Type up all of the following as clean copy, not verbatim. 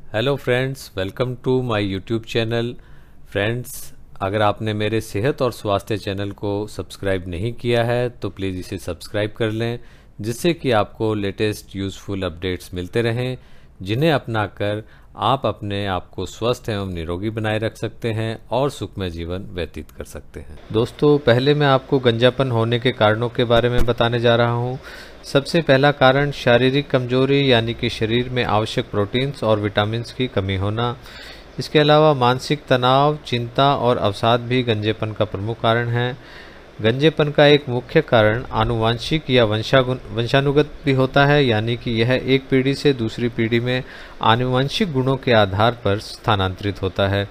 Hello friends, welcome to my YouTube channel. Friends, अगर आपने मेरे सेहत और स्वास्थ्य चैनल को सब्सक्राइब नहीं किया है तो प्लीज़ इसे सब्सक्राइब कर लें, जिससे कि आपको लेटेस्ट यूज़फुल अपडेट्स मिलते रहें, जिन्हें अपनाकर आप अपने आप को स्वस्थ एवं निरोगी बनाए रख सकते हैं और सुखमय जीवन व्यतीत कर सकते हैं। दोस्तों, पहले मैं आपको गंजापन होने के कारणों के बारे में बताने जा रहा हूँ। सबसे पहला कारण शारीरिक कमजोरी यानी कि शरीर में आवश्यक प्रोटीन्स और विटामिन्स की कमी होना। इसके अलावा मानसिक तनाव, चिंता और अवसाद भी गंजेपन का प्रमुख कारण है। गंजेपन का एक मुख्य कारण आनुवांशिक या वंशानुगत भी होता है, यानी कि यह एक पीढ़ी से दूसरी पीढ़ी में आनुवांशिक गुणों के आधार पर स्थानांतरित होता है।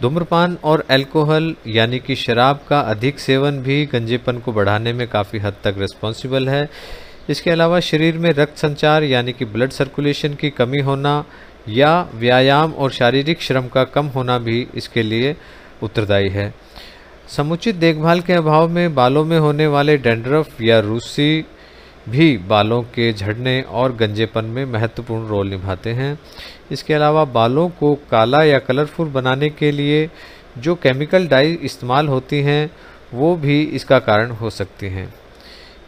धूम्रपान और अल्कोहल यानी कि शराब का अधिक सेवन भी गंजेपन को बढ़ाने में काफ़ी हद तक रिस्पॉन्सिबल है। इसके अलावा शरीर में रक्त संचार यानी कि ब्लड सर्कुलेशन की कमी होना या व्यायाम और शारीरिक श्रम का कम होना भी इसके लिए उत्तरदायी है। समुचित देखभाल के अभाव में बालों में होने वाले डैंड्रफ या रूसी भी बालों के झड़ने और गंजेपन में महत्वपूर्ण रोल निभाते हैं। इसके अलावा बालों को काला या कलरफुल बनाने के लिए जो केमिकल डाई इस्तेमाल होती हैं वो भी इसका कारण हो सकती हैं।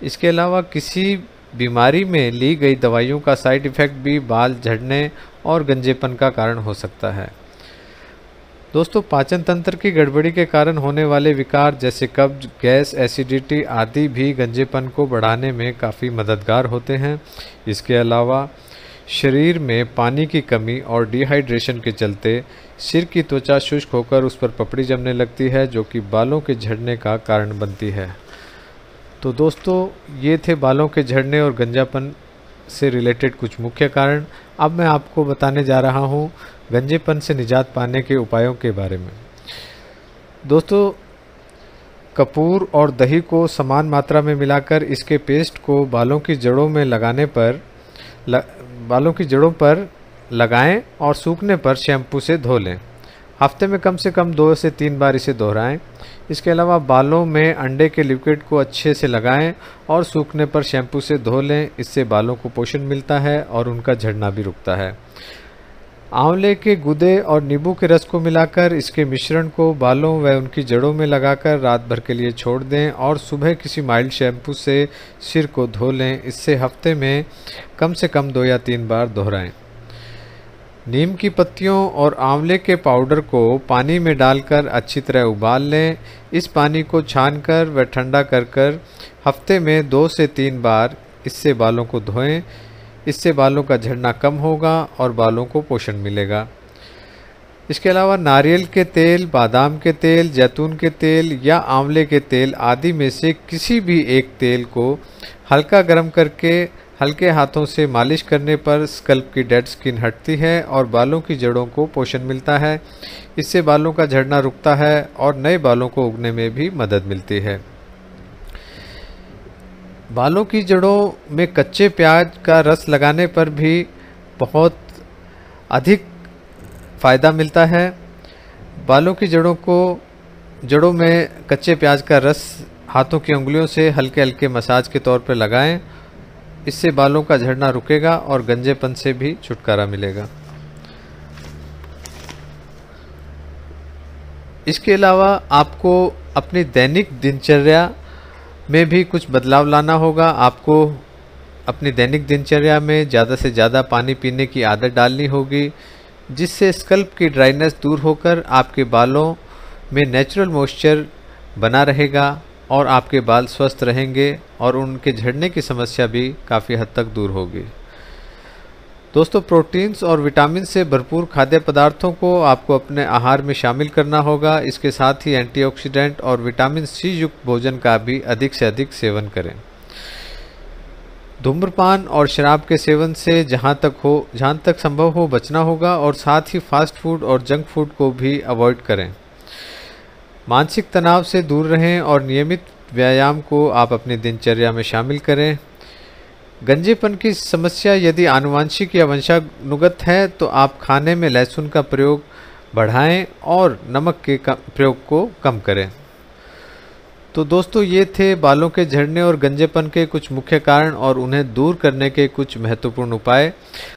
इसके अलावा किसी बीमारी में ली गई दवाइयों का साइड इफ़ेक्ट भी बाल झड़ने और गंजेपन का कारण हो सकता है। दोस्तों, पाचन तंत्र की गड़बड़ी के कारण होने वाले विकार जैसे कब्ज, गैस, एसिडिटी आदि भी गंजेपन को बढ़ाने में काफ़ी मददगार होते हैं। इसके अलावा शरीर में पानी की कमी और डिहाइड्रेशन के चलते सिर की त्वचा शुष्क होकर उस पर पपड़ी जमने लगती है, जो कि बालों के झड़ने का कारण बनती है। तो दोस्तों, ये थे बालों के झड़ने और गंजापन से रिलेटेड कुछ मुख्य कारण। अब मैं आपको बताने जा रहा हूँ गंजेपन से निजात पाने के उपायों के बारे में। दोस्तों, कपूर और दही को समान मात्रा में मिलाकर इसके पेस्ट को बालों की जड़ों पर लगाएं और सूखने पर शैम्पू से धो लें। हफ्ते में कम से कम 2 से 3 बार इसे दोहराएं। इसके अलावा बालों में अंडे के लिक्विड को अच्छे से लगाएं और सूखने पर शैम्पू से धो लें। इससे बालों को पोषण मिलता है और उनका झड़ना भी रुकता है। आंवले के गूदे और नींबू के रस को मिलाकर इसके मिश्रण को बालों व उनकी जड़ों में लगाकर रात भर के लिए छोड़ दें और सुबह किसी माइल्ड शैम्पू से सिर को धो लें। इससे हफ्ते में कम से कम 2 या 3 बार दोहराएं। नीम की पत्तियों और आंवले के पाउडर को पानी में डालकर अच्छी तरह उबाल लें। इस पानी को छानकर व ठंडा कर हफ्ते में 2 से 3 बार इससे बालों को धोएं। इससे बालों का झड़ना कम होगा और बालों को पोषण मिलेगा। इसके अलावा नारियल के तेल, बादाम के तेल, जैतून के तेल या आंवले के तेल आदि में से किसी भी एक तेल को हल्का गर्म करके हल्के हाथों से मालिश करने पर स्कल्प की डेड स्किन हटती है और बालों की जड़ों को पोषण मिलता है। इससे बालों का झड़ना रुकता है और नए बालों को उगने में भी मदद मिलती है। बालों की जड़ों में कच्चे प्याज का रस लगाने पर भी बहुत अधिक फ़ायदा मिलता है। बालों की जड़ों में कच्चे प्याज का रस हाथों की उंगलियों से हल्के हल्के मसाज के तौर पर लगाएं। इससे बालों का झड़ना रुकेगा और गंजेपन से भी छुटकारा मिलेगा। इसके अलावा आपको अपनी दैनिक दिनचर्या में भी कुछ बदलाव लाना होगा। आपको अपनी दैनिक दिनचर्या में ज़्यादा से ज़्यादा पानी पीने की आदत डालनी होगी, जिससे स्कल्प की ड्राइनेस दूर होकर आपके बालों में नेचुरल मॉइस्चर बना रहेगा और आपके बाल स्वस्थ रहेंगे और उनके झड़ने की समस्या भी काफ़ी हद तक दूर होगी। दोस्तों, प्रोटीन्स और विटामिन से भरपूर खाद्य पदार्थों को आपको अपने आहार में शामिल करना होगा। इसके साथ ही एंटीऑक्सीडेंट और विटामिन सी युक्त भोजन का भी अधिक से अधिक सेवन करें। धूम्रपान और शराब के सेवन से जहां तक संभव हो बचना होगा और साथ ही फास्ट फूड और जंक फूड को भी अवॉइड करें। मानसिक तनाव से दूर रहें और नियमित व्यायाम को आप अपनी दिनचर्या में शामिल करें। गंजेपन की समस्या यदि आनुवांशिक या वंशानुगत है तो आप खाने में लहसुन का प्रयोग बढ़ाएं और नमक के प्रयोग को कम करें। तो दोस्तों, ये थे बालों के झड़ने और गंजेपन के कुछ मुख्य कारण और उन्हें दूर करने के कुछ महत्वपूर्ण उपाय।